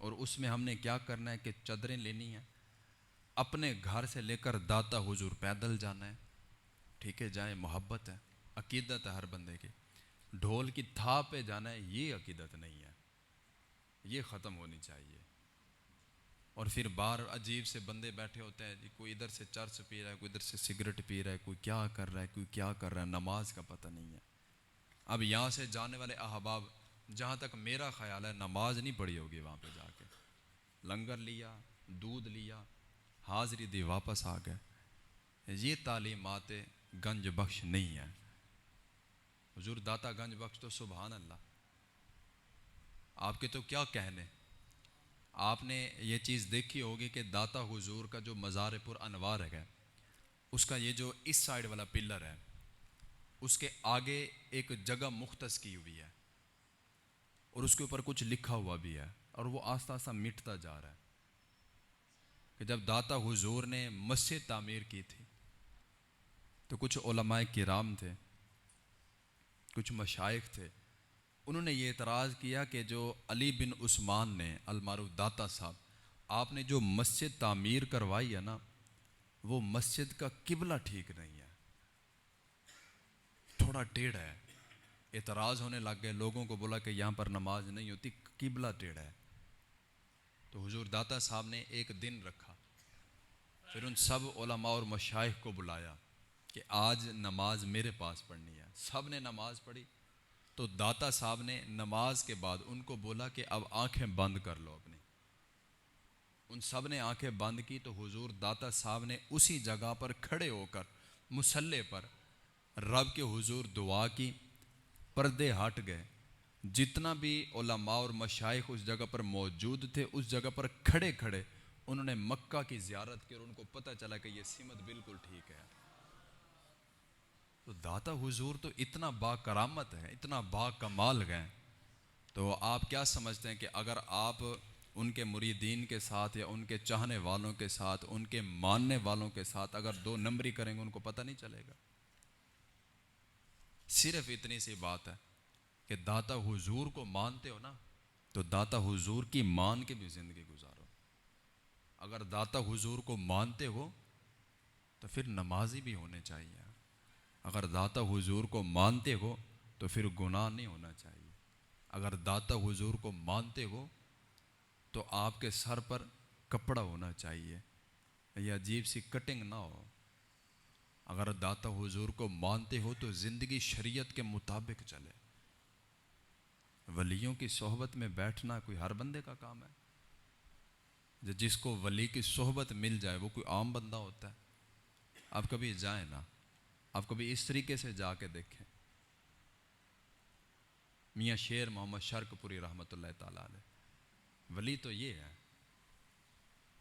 اور اس میں ہم نے کیا کرنا ہے کہ چادریں لینی ہیں، اپنے گھر سے لے کر داتا حضور پیدل جانا ہے، ٹھیک ہے، جائیں، محبت ہے، عقیدت ہے ہر بندے کی۔ ڈھول کی تھا پہ جانا ہے، یہ عقیدت نہیں ہے، یہ ختم ہونی چاہیے۔ اور پھر باہر عجیب سے بندے بیٹھے ہوتے ہیں جی، کوئی ادھر سے چرس پی رہا ہے، کوئی ادھر سے سگریٹ پی رہا ہے، کوئی کیا کر رہا ہے، کوئی کیا کر رہا ہے، نماز کا پتہ نہیں ہے۔ اب یہاں سے جانے والے احباب، جہاں تک میرا خیال ہے، نماز نہیں پڑھی ہوگی وہاں پہ جا کے، لنگر لیا، دودھ لیا، حاضری دی، واپس آ گئے۔ یہ تعلیمات گنج بخش نہیں ہے۔ حضور داتا گنج بخش تو سبحان اللہ، آپ کے تو کیا کہنے۔ آپ نے یہ چیز دیکھی ہوگی کہ داتا حضور کا جو مزار پر انوار ہے، اس کا یہ جو اس سائیڈ والا پلر ہے، اس کے آگے ایک جگہ مختص کی ہوئی ہے، اور اس کے اوپر کچھ لکھا ہوا بھی ہے، اور وہ آہستہ آہستہ مٹتا جا رہا ہے کہ جب داتا حضور نے مسجد تعمیر کی تھی تو کچھ علماء کرام تھے، کچھ مشائخ تھے، انہوں نے یہ اعتراض کیا کہ جو علی بن عثمان نے، المعروف داتا صاحب، آپ نے جو مسجد تعمیر کروائی ہے نا، وہ مسجد کا قبلہ ٹھیک نہیں ہے، تھوڑا ٹیڑھا ہے۔ اعتراض ہونے لگ گئے، لوگوں کو بولا کہ یہاں پر نماز نہیں ہوتی، قبلہ ٹیڑھا ہے۔ تو حضور داتا صاحب نے ایک دن رکھا، پھر ان سب علماء اور مشائخ کو بلایا کہ آج نماز میرے پاس پڑھنی ہے۔ سب نے نماز پڑھی، تو داتا صاحب نے نماز کے بعد ان کو بولا کہ اب آنکھیں بند کر لو اپنی۔ ان سب نے آنکھیں بند کی، تو حضور داتا صاحب نے اسی جگہ پر کھڑے ہو کر مصلی پر رب کے حضور دعا کی، پردے ہٹ گئے۔ جتنا بھی علماء اور مشائخ اس جگہ پر موجود تھے، اس جگہ پر کھڑے کھڑے انہوں نے مکہ کی زیارت کی، اور ان کو پتہ چلا کہ یہ سمت بالکل ٹھیک ہے۔ تو داتا حضور تو اتنا با کرامت ہے، اتنا با کمال گئے، تو آپ کیا سمجھتے ہیں کہ اگر آپ ان کے مریدین کے ساتھ یا ان کے چاہنے والوں کے ساتھ، ان کے ماننے والوں کے ساتھ اگر دو نمبری کریں گے، ان کو پتہ نہیں چلے گا؟ صرف اتنی سی بات ہے کہ داتا حضور کو مانتے ہو نا، تو داتا حضور کی مان کے بھی زندگی گزارو۔ اگر داتا حضور کو مانتے ہو تو پھر نمازی بھی ہونے چاہیے۔ اگر داتا حضور کو مانتے ہو تو پھر گناہ نہیں ہونا چاہیے۔ اگر داتا حضور کو مانتے ہو تو آپ کے سر پر کپڑا ہونا چاہیے، یہ عجیب سی کٹنگ نہ ہو۔ اگر داتا حضور کو مانتے ہو تو زندگی شریعت کے مطابق چلے۔ ولیوں کی صحبت میں بیٹھنا کوئی ہر بندے کا کام ہے؟ جس کو ولی کی صحبت مل جائے وہ کوئی عام بندہ ہوتا ہے؟ آپ کبھی جائیں نا، آپ کبھی اس طریقے سے جا کے دیکھیں۔ میاں شیر محمد شرک پوری رحمۃ اللہ تعالیٰ علیہ، ولی تو یہ ہے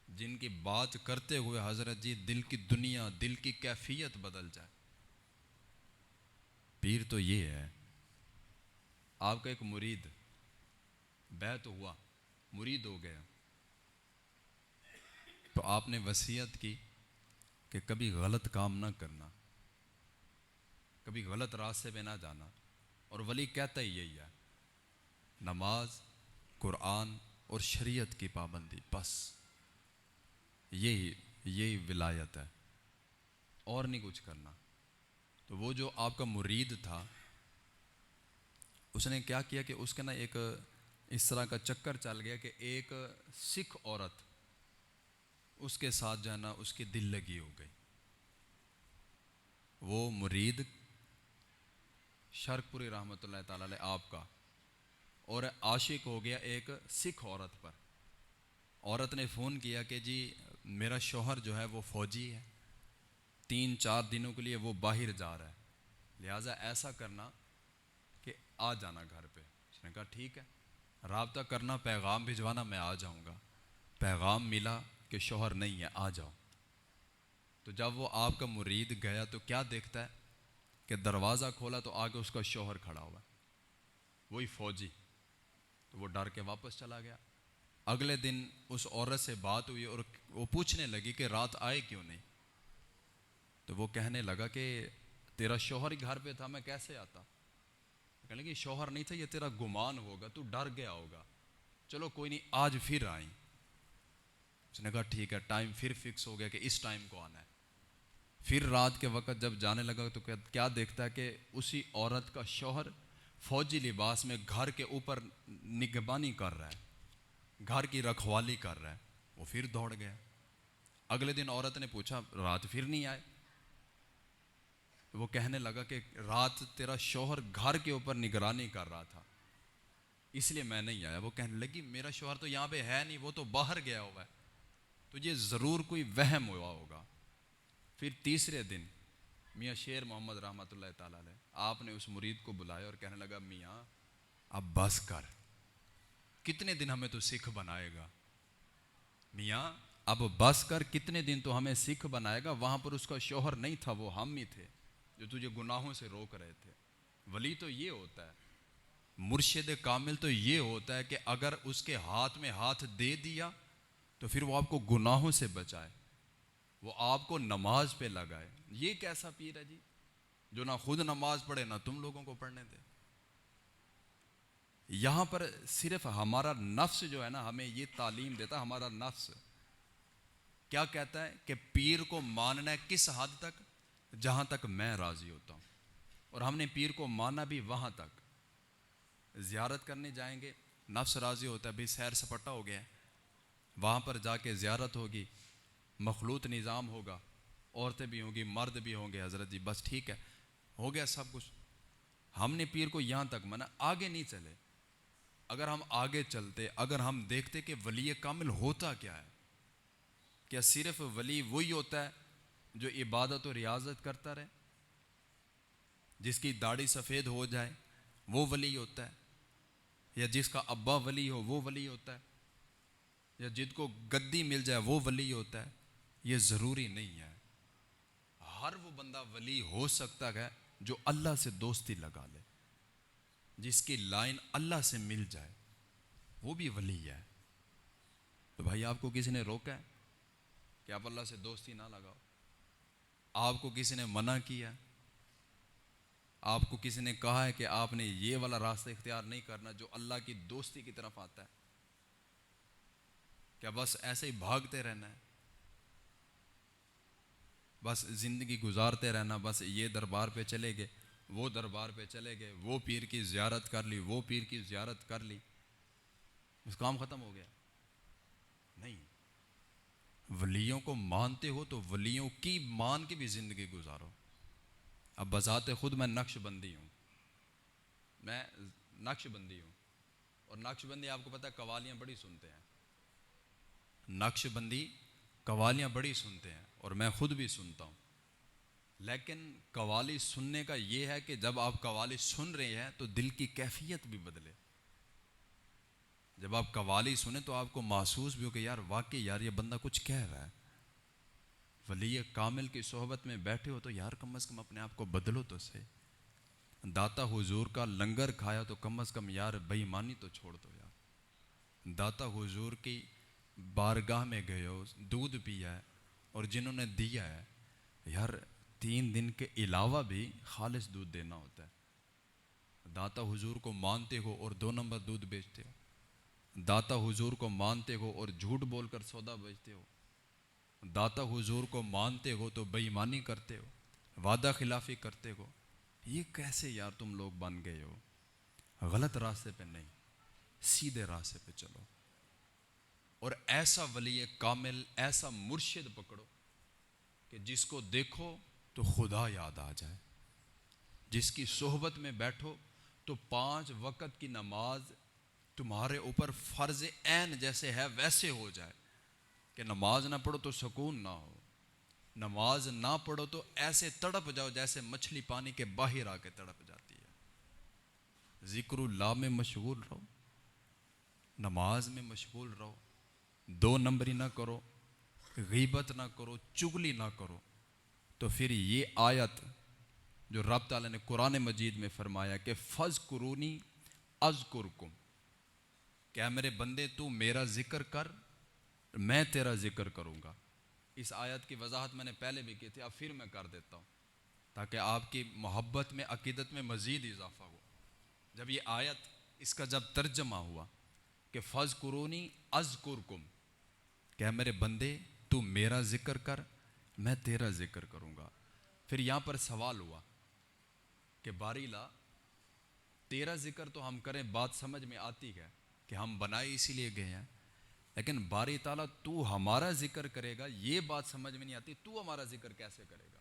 جن کی بات کرتے ہوئے حضرت جی دل کی دنیا، دل کی کیفیت بدل جائے۔ پیر تو یہ ہے، آپ کا ایک مرید بیعت ہوا، مرید ہو گیا، تو آپ نے وصیت کی کہ کبھی غلط کام نہ کرنا، کبھی غلط راستے پہ نہ جانا، اور ولی کہتا ہی یہی ہے، نماز، قرآن اور شریعت کی پابندی، بس یہی ولایت ہے، اور نہیں کچھ کرنا۔ تو وہ جو آپ کا مرید تھا، اس نے کیا کیا کہ اس کے نا ایک اس طرح کا چکر چل گیا کہ ایک سکھ عورت اس کے ساتھ جو ہے نا اس کی دل لگی ہو گئی۔ وہ مرید شرک پوری رحمۃ اللہ تعالیٰ علیہ آپ کا، اور عاشق ہو گیا ایک سکھ عورت پر۔ عورت نے فون کیا کہ جی میرا شوہر جو ہے وہ فوجی ہے، 3-4 دنوں کے لیے وہ باہر جا رہا ہے، لہٰذا ایسا کرنا کہ آ جانا گھر پہ۔ اس نے کہا ٹھیک ہے، رابطہ کرنا، پیغام بھجوانا، میں آ جاؤں گا۔ پیغام ملا کہ شوہر نہیں ہے، آ جاؤ۔ تو جب وہ آپ کا مرید گیا تو کیا دیکھتا ہے کہ دروازہ کھولا تو آگے اس کا شوہر کھڑا ہوا، وہی فوجی۔ تو وہ ڈر کے واپس چلا گیا۔ اگلے دن اس عورت سے بات ہوئی اور وہ پوچھنے لگی کہ رات آئے کیوں نہیں؟ تو وہ کہنے لگا کہ تیرا شوہر ہی گھر پہ تھا، میں کیسے آتا؟ کہنے لگی شوہر نہیں تھا، یہ تیرا گمان ہوگا، تو ڈر گیا ہوگا۔ چلو کوئی نہیں آج پھر آئیں. اس نے کہا ٹھیک ہے. ٹائم پھر فکس ہو گیا کہ اس ٹائم کو آنا ہے. پھر رات کے وقت جب جانے لگا تو کیا دیکھتا ہے کہ اسی عورت کا شوہر فوجی لباس میں گھر کے اوپر نگہبانی کر رہا ہے, گھر کی رکھوالی کر رہا ہے. وہ پھر دوڑ گیا. اگلے دن عورت نے پوچھا رات پھر نہیں آئے؟ وہ کہنے لگا کہ رات تیرا شوہر گھر کے اوپر نگرانی کر رہا تھا اس لیے میں نہیں آیا. وہ کہنے لگی میرا شوہر تو یہاں پہ ہے نہیں, وہ تو باہر گیا ہوا ہے, تو یہ ضرور کوئی وہم ہوا ہوگا. پھر تیسرے دن میاں شیر محمد رحمۃ اللہ تعالیٰ علیہ آپ نے اس مرید کو بلایا اور کہنے لگا میاں اب بس کر, کتنے دن ہمیں تو سکھ بنائے گا؟ میاں اب بس کر, کتنے دن تو ہمیں سکھ بنائے گا؟ وہاں پر اس کا شوہر نہیں تھا, وہ ہم ہی تھے جو تجھے گناہوں سے روک رہے تھے. ولی تو یہ ہوتا ہے, مرشد کامل تو یہ ہوتا ہے کہ اگر اس کے ہاتھ میں ہاتھ دے دیا تو پھر وہ آپ کو گناہوں سے بچائے, وہ آپ کو نماز پہ لگائے. یہ کیسا پیر ہے جی جو نہ خود نماز پڑھے نہ تم لوگوں کو پڑھنے دے؟ یہاں پر صرف ہمارا نفس جو ہے نا ہمیں یہ تعلیم دیتا. ہمارا نفس کیا کہتا ہے کہ پیر کو ماننا ہے کس حد تک؟ جہاں تک میں راضی ہوتا ہوں. اور ہم نے پیر کو مانا بھی وہاں تک. زیارت کرنے جائیں گے, نفس راضی ہوتا ہے بھی سیر سپاٹا ہو گیا ہے, وہاں پر جا کے زیارت ہوگی, مخلوط نظام ہوگا, عورتیں بھی ہوں گی مرد بھی ہوں گے, حضرت جی بس ٹھیک ہے ہو گیا سب کچھ. ہم نے پیر کو یہاں تک مانا, آگے نہیں چلے. اگر ہم آگے چلتے, اگر ہم دیکھتے کہ ولی کامل ہوتا کیا ہے, کیا صرف ولی وہی ہوتا ہے جو عبادت و ریاضت کرتا رہے, جس کی داڑھی سفید ہو جائے وہ ولی ہوتا ہے, یا جس کا ابا ولی ہو وہ ولی ہوتا ہے, یا جس کو گدی مل جائے وہ ولی ہوتا ہے؟ یہ ضروری نہیں ہے. ہر وہ بندہ ولی ہو سکتا ہے جو اللہ سے دوستی لگا لے, جس کی لائن اللہ سے مل جائے, وہ بھی ولی ہے. تو بھائی آپ کو کسی نے روکا ہے کہ آپ اللہ سے دوستی نہ لگاؤ؟ آپ کو کسی نے منع کیا؟ آپ کو کسی نے کہا ہے کہ آپ نے یہ والا راستہ اختیار نہیں کرنا جو اللہ کی دوستی کی طرف آتا ہے؟ کیا بس ایسے ہی بھاگتے رہنا ہے, بس زندگی گزارتے رہنا, بس یہ دربار پہ چلے گئے وہ دربار پہ چلے گئے, وہ پیر کی زیارت کر لی وہ پیر کی زیارت کر لی, اس کام ختم ہو گیا؟ نہیں. ولیوں کو مانتے ہو تو ولیوں کی مان کے بھی زندگی گزارو. اب بذات خود میں نقش بندی ہوں, میں نقش بندی ہوں, اور نقش بندی آپ کو پتہ ہے قوالیاں بڑی سنتے ہیں, نقش بندی قوالیاں بڑی سنتے ہیں, اور میں خود بھی سنتا ہوں. لیکن قوالی سننے کا یہ ہے کہ جب آپ قوالی سن رہے ہیں تو دل کی کیفیت بھی بدلے. جب آپ قوالی سنیں تو آپ کو محسوس بھی ہو کہ یار واقعی یار یہ بندہ کچھ کہہ رہا ہے. ولی کامل کی صحبت میں بیٹھے ہو تو یار کم از کم اپنے آپ کو بدلو تو صحیح. داتا حضور کا لنگر کھایا تو کم از کم یار بے ایمانی تو چھوڑ دو یار. داتا حضور کی بارگاہ میں گئے ہو, دودھ پیا ہے, اور جنہوں نے دیا ہے یار 3 دن کے علاوہ بھی خالص دودھ دینا ہوتا ہے. داتا حضور کو مانتے ہو اور 2 نمبر دودھ بیچتے ہو, داتا حضور کو مانتے ہو اور جھوٹ بول کر سودا بیچتے ہو, داتا حضور کو مانتے ہو تو بے ایمانی کرتے ہو, وعدہ خلافی کرتے ہو. یہ کیسے یار تم لوگ بن گئے ہو؟ غلط راستے پہ نہیں, سیدھے راستے پہ چلو, اور ایسا ولی کامل, ایسا مرشد پکڑو کہ جس کو دیکھو تو خدا یاد آ جائے, جس کی صحبت میں بیٹھو تو 5 وقت کی نماز تمہارے اوپر فرض عین جیسے ہے ویسے ہو جائے, کہ نماز نہ پڑھو تو سکون نہ ہو, نماز نہ پڑھو تو ایسے تڑپ جاؤ جیسے مچھلی پانی کے باہر آ کے تڑپ جاتی ہے. ذکر اللہ میں مشغول رہو, نماز میں مشغول رہو, 2 نمبری نہ کرو, غیبت نہ کرو, چغلی نہ کرو. تو پھر یہ آیت جو رب تعالیٰ نے قرآن مجید میں فرمایا کہ فَاذْکُرُونِی اذکرکم, کہ میرے بندے تو میرا ذکر کر میں تیرا ذکر کروں گا. اس آیت کی وضاحت میں نے پہلے بھی کی تھی, اب پھر میں کر دیتا ہوں تاکہ آپ کی محبت میں عقیدت میں مزید اضافہ ہو. جب یہ آیت اس کا جب ترجمہ ہوا کہ فَاذْكُرُونِي أَذْكُرْكُمْ، کہ اے میرے بندے تو میرا ذکر کر، میں تیرا ذکر کروں گا۔ پھر یہاں پر سوال ہوا کہ باری لا تیرا ذکر تو ہم کریں، بات سمجھ میں آتی ہے کہ ہم بنائے اسی لیے گئے ہیں، لیکن باری تعالیٰ تو ہمارا ذکر کرے گا یہ بات سمجھ میں نہیں آتی، تو ہمارا ذکر کیسے کرے گا؟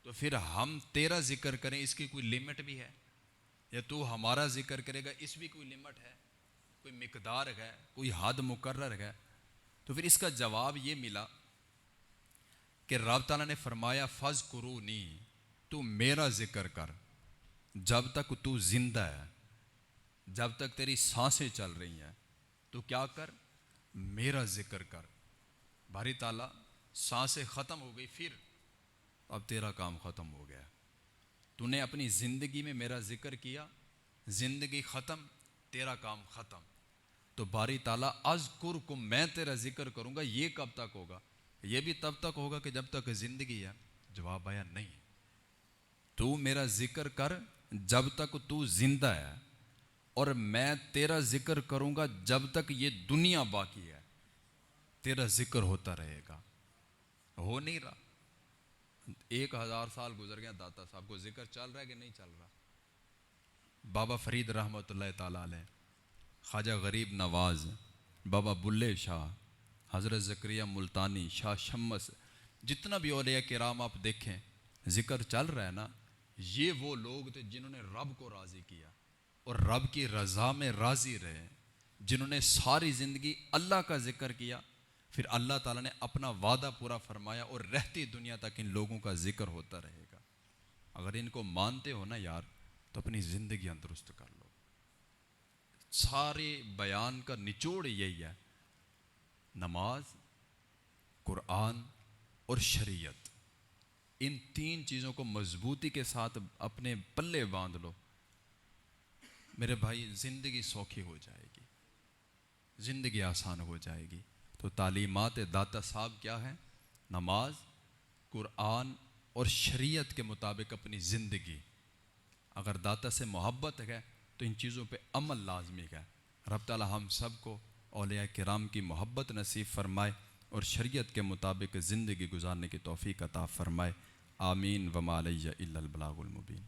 تو پھر ہم تیرا ذکر کریں اس کی کوئی لمٹ بھی ہے، یا تو ہمارا ذکر کرے گا اس بھی کوئی لمٹ ہے، کوئی مقدار ہے، کوئی حد مقرر ہے؟ تو پھر اس کا جواب یہ ملا کہ رب تعالیٰ نے فرمایا فَاذْكُرُونِی، تو میرا ذکر کر جب تک تو زندہ ہے، جب تک تیری سانسیں چل رہی ہیں، تو کیا کر؟ میرا ذکر کر۔ باری تعالیٰ سانسیں ختم ہو گئی، پھر اب تیرا کام ختم ہو گیا، تو نے اپنی زندگی میں میرا ذکر کیا، زندگی ختم، تیرا کام ختم۔ تو باری تعالیٰ اذکرکم، میں تیرا ذکر کروں گا، یہ کب تک ہوگا؟ یہ بھی تب تک ہوگا کہ جب تک زندگی ہے۔ جواب آیا نہیں، تو میرا ذکر کر جب تک تو زندہ ہے، اور میں تیرا ذکر کروں گا جب تک یہ دنیا باقی ہے، تیرا ذکر ہوتا رہے گا۔ ہو نہیں رہا، 1000 سال گزر گیا، داتا صاحب کو ذکر چل رہا ہے کہ نہیں چل رہا؟ بابا فرید رحمۃ اللہ تعالیٰ علیہ، خواجہ غریب نواز، بابا بلے شاہ، حضرت زکریا ملتانی، شاہ شمس، جتنا بھی اولیاء کرام آپ دیکھیں ذکر چل رہا ہے نا، یہ وہ لوگ تھے جنہوں نے رب کو راضی کیا اور رب کی رضا میں راضی رہے، جنہوں نے ساری زندگی اللہ کا ذکر کیا، پھر اللہ تعالیٰ نے اپنا وعدہ پورا فرمایا اور رہتی دنیا تک ان لوگوں کا ذکر ہوتا رہے گا۔ اگر ان کو مانتے ہو نا یار، تو اپنی زندگیاں درست کر لو۔ سارے بیان کا نچوڑ یہی ہے، نماز، قرآن اور شریعت، ان 3 چیزوں کو مضبوطی کے ساتھ اپنے پلے باندھ لو، میرے بھائی زندگی سوکھی ہو جائے گی، زندگی آسان ہو جائے گی۔ تو تعلیمات داتا صاحب کیا ہیں؟ نماز، قرآن اور شریعت کے مطابق اپنی زندگی۔ اگر داتا سے محبت ہے تو ان چیزوں پہ عمل لازمی ہے۔ رب تعالی ہم سب کو اولیاء کرام کی محبت نصیب فرمائے اور شریعت کے مطابق زندگی گزارنے کی توفیق عطا فرمائے۔ آمین۔ وما علیہ الا البلاغ المبین۔